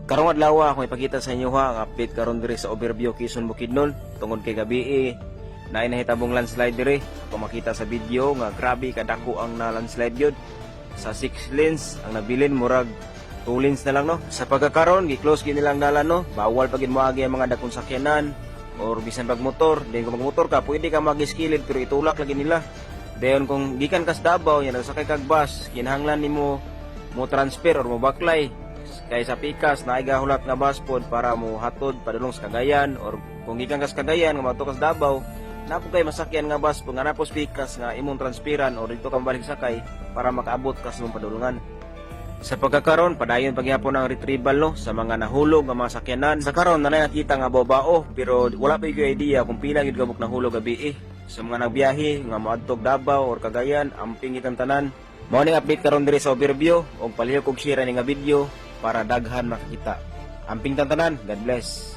Karong adlaw ako ipakita sa inyo ang update karon diri sa overview Quezon Bukidnon tungod kay gabi na nahitabong landslide diri. Kung makita sa video nga grabe kadako ang na landslide gyud. Sa 6 lanes ang nabilin murag 2 lanes na lang no. Sa pagkakaron gi-close gid nilang dalan no. Bawal pagid moagi ang mga dakong sakyanan or bisan pag motor. Then kung magmotor ka pwede ka mag-skilid pero itulak lagi nila. Dayon kung gikan ka sa Davao yan nagsakay kag bus, kinahanglan nimo mo transfer or mo baklay kay sa pikas na igahulat nga bus pod para mo hatod padulong sa Cagayan or kung gikan ka sa Cagayan nga madto ka sa Davao napo kay masakyan nga bus kung nga napos pikas nga imong transferan or dito ka balik sakay para makaabot ka sa imong padulungan. Sa pagkakaron padayon pagyapon ang retrieval no sa mga nahulog nga mga sakyanan. Sa karon na nakita nga babao pero wala pa gyud idea kung pila gyud kabuk nahulog gabi sa mga nagbiyahe nga moadtog Davao or Cagayan amping itang tanan. Mao ning update karon diri sa overview og palihog og share ni nga video para daghan makakita. Amping tantanan, God bless.